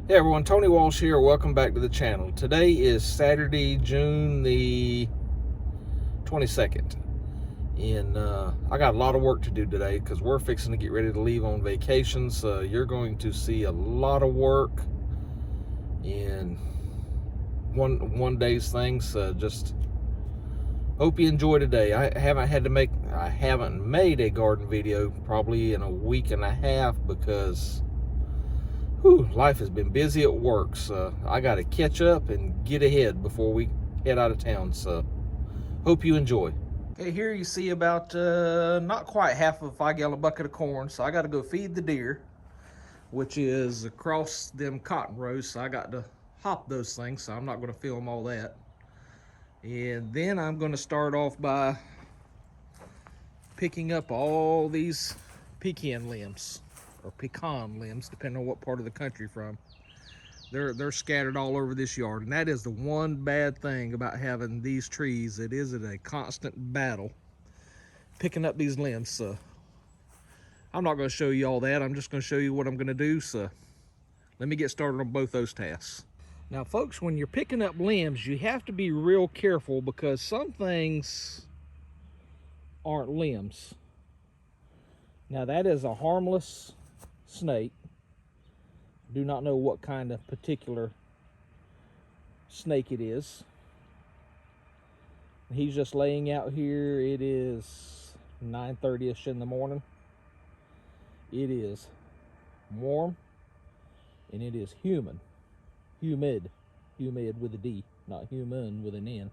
Hey everyone, Tony Walsh here. Welcome back to the channel. Today is Saturday, June the 22nd. And I got a lot of work to do today because we're fixing to get ready to leave on vacation. So you're going to see a lot of work in one day's things. Just hope you enjoy today. I haven't made a garden video probably in a week and a half because life has been busy at work, so I got to catch up and get ahead before we head out of town. So hope you enjoy. Okay, here you see about not quite half of a 5-gallon bucket of corn. So I got to go feed the deer, which is across them cotton rows. So I got to hop those things, so I'm not going to film all that. And then I'm going to start off by picking up all these pecan limbs, or pecan limbs, depending on what part of the country from. They're scattered all over this yard, and that is the one bad thing about having these trees. It is a constant battle picking up these limbs. So I'm not going to show you all that. I'm just going to show you what I'm going to do. So let me get started on both those tasks. Now folks, when you're picking up limbs, you have to be real careful because some things aren't limbs. Now that is a harmless snake. Do not know what kind of particular snake it is. He's just laying out here. It is 9:30ish in the morning. It is warm and it is humid with a D, not human with an N.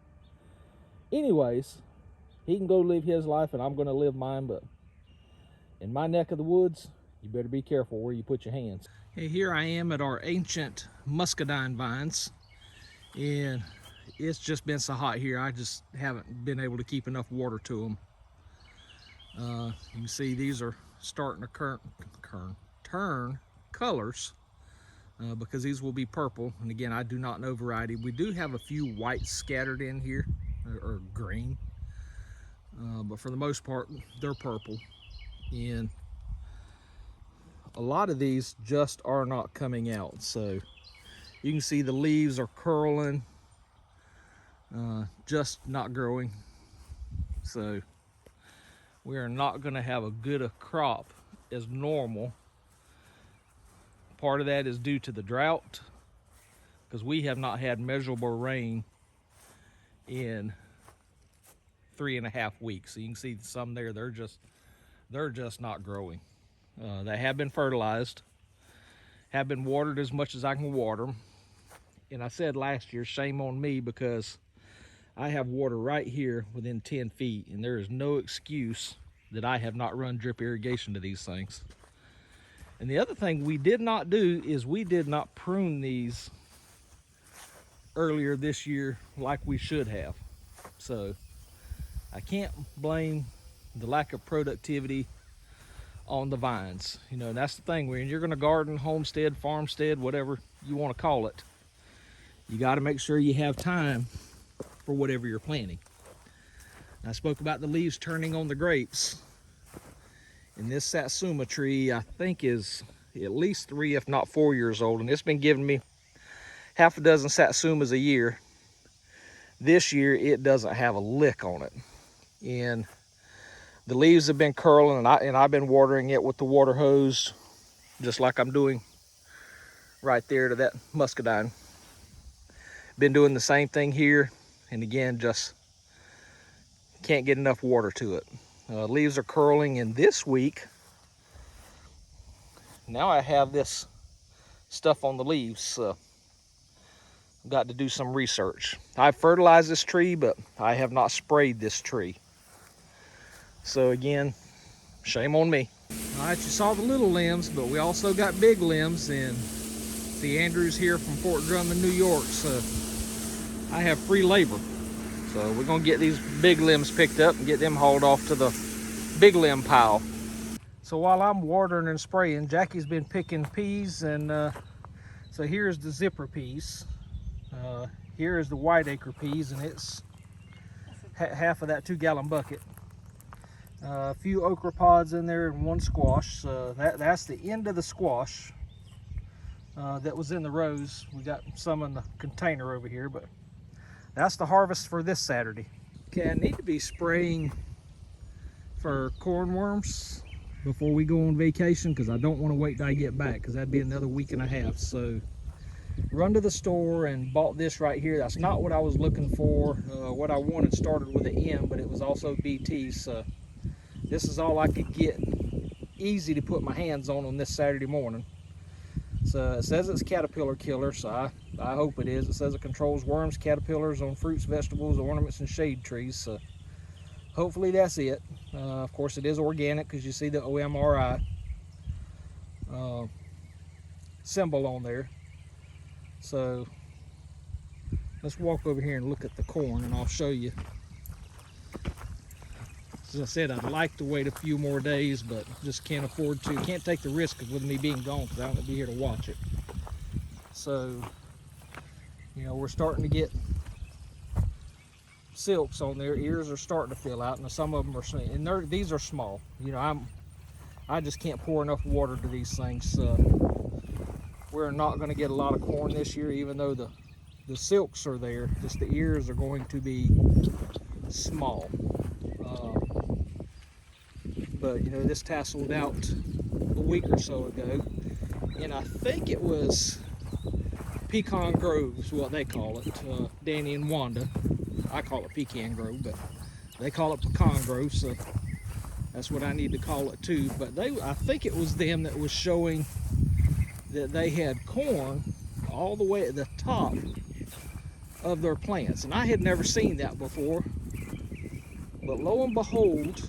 Anyways, he can go live his life and I'm going to live mine, but in my neck of the woods, you better be careful where you put your hands. Hey, here I am at our ancient muscadine vines, and it's just been so hot here. I just haven't been able to keep enough water to them. You can see these are starting to turn colors because these will be purple. And again, I do not know variety. We do have a few whites scattered in here, or green, but for the most part, they're purple. And a lot of these just are not coming out. So you can see the leaves are curling, just not growing. So we are not going to have a good a crop as normal. Part of that is due to the drought, because we have not had measurable rain in 3.5 weeks. So you can see some there, they're just not growing. They have been fertilized, have been watered as much as I can water them. And I said last year, shame on me, because I have water right here within 10 feet, and there is no excuse that I have not run drip irrigation to these things. And the other thing we did not do is we did not prune these earlier this year like we should have. So I can't blame the lack of productivity on the vines. You know, that's the thing, when you're going to garden, homestead, farmstead, whatever you want to call it, you got to make sure you have time for whatever you're planting. I spoke about the leaves turning on the grapes, and this satsuma tree I think is at least 3 if not 4 years old, and it's been giving me half a dozen satsumas a year. This year it doesn't have a lick on it, and the leaves have been curling, and I've been watering it with the water hose, just like I'm doing right there to that muscadine. Been doing the same thing here, and again, just can't get enough water to it. Leaves are curling, and this week, now I have this stuff on the leaves, so I've got to do some research. I've fertilized this tree, but I have not sprayed this tree. So again, shame on me. All right, you saw the little limbs, but we also got big limbs, and see Andrew's here from Fort Drummond, New York, so I have free labor. So we're gonna get these big limbs picked up and get them hauled off to the big limb pile. So while I'm watering and spraying, Jackie's been picking peas, and so here's the zipper peas. Here is the white acre peas, and it's half of that 2-gallon bucket. A few okra pods in there and one squash. That's the end of the squash. that was in the rows. We got some in the container over here, but that's the harvest for this Saturday. Okay, I need to be spraying for cornworms before we go on vacation, because I don't want to wait till I get back, because that'd be another week and a half. So run to the store and bought this right here. That's not what I was looking for. What I wanted started with an M, but it was also BT. So this is all I could get easy to put my hands on this Saturday morning. So it says it's caterpillar killer, so I hope it is. It says it controls worms, caterpillars on fruits, vegetables, ornaments, and shade trees. So hopefully that's it. Of course, it is organic, because you see the OMRI symbol on there. So let's walk over here and look at the corn, and I'll show you. As I said, I'd like to wait a few more days, but just can't afford to. Can't take the risk with me being gone, because I won't be here to watch it. So, you know, we're starting to get silks on there. Ears are starting to fill out, and some of them are, and these are small. You know, I just can't pour enough water to these things. We're not going to get a lot of corn this year, even though the silks are there. Just the ears are going to be small. But you know, this tasseled out a week or so ago, and I think it was Pecan Grove is what they call it. Danny and Wanda, I call it Pecan Grove, but they call it Pecan Grove, so that's what I need to call it too. But I think it was them that was showing that they had corn all the way at the top of their plants, and I had never seen that before. But lo and behold,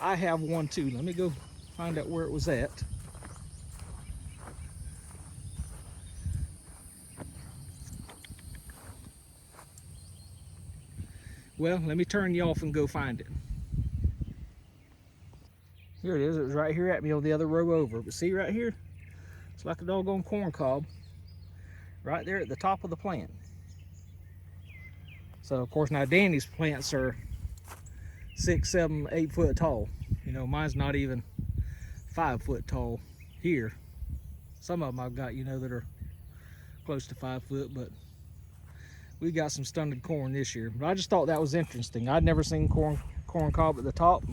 I have one too. Let me go find out where it was at. Well, let me turn you off and go find it. Here it is. It was right here at me on the other row over. But see right here? It's like a doggone corn cob right there at the top of the plant. So of course now Danny's plants are 6, 7, 8 foot tall. You know, mine's not even 5 foot tall here. Some of them I've got, you know, that are close to 5 foot, but we got some stunted corn this year. But I just thought that was interesting. I'd never seen corn cob at the top.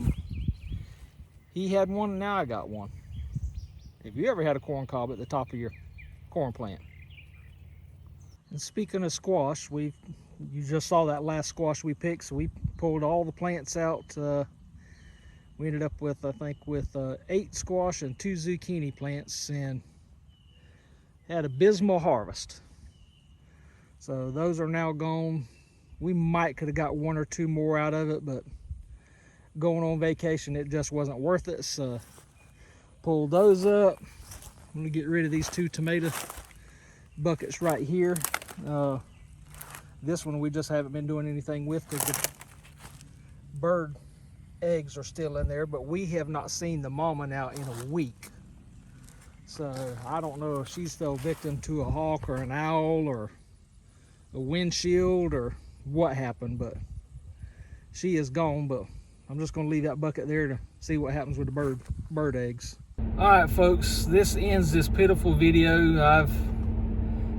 He had one, and now I got one. Have you ever had a corn cob at the top of your corn plant? And speaking of squash, you just saw that last squash we picked, so we pulled all the plants out. We ended up with, I think, with 8 squash and 2 zucchini plants, and had a abysmal harvest. So those are now gone. We could have got 1 or 2 more out of it, but going on vacation, it just wasn't worth it. So pulled those up. I'm gonna get rid of these 2 tomato buckets right here. This one we just haven't been doing anything with, because the bird eggs are still in there, but we have not seen the mama now in a week. So I don't know if she's still victim to a hawk or an owl or a windshield or what happened, but she is gone. But I'm just going to leave that bucket there to see what happens with the bird eggs. All right, folks, this ends this pitiful video.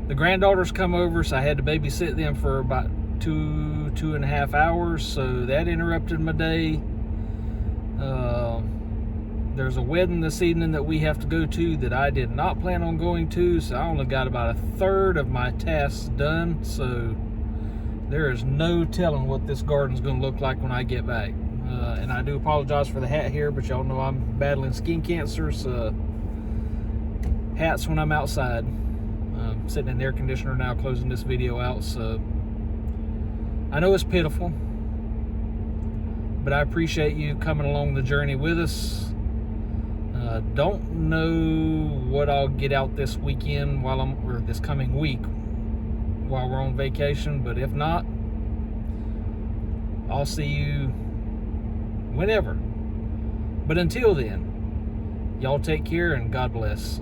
The granddaughters come over, so I had to babysit them for about 2.5 hours, so that interrupted my day. There's a wedding this evening that we have to go to that I did not plan on going to, so I only got about 1/3 of my tasks done. So there is no telling what this garden's going to look like when I get back. And I do apologize for the hat here, but y'all know I'm battling skin cancer, so hats when I'm outside. I'm sitting in the air conditioner now, closing this video out, so I know it's pitiful, but I appreciate you coming along the journey with us. Don't know what I'll get out this weekend or this coming week while we're on vacation, but if not, I'll see you whenever. But until then, y'all take care and God bless.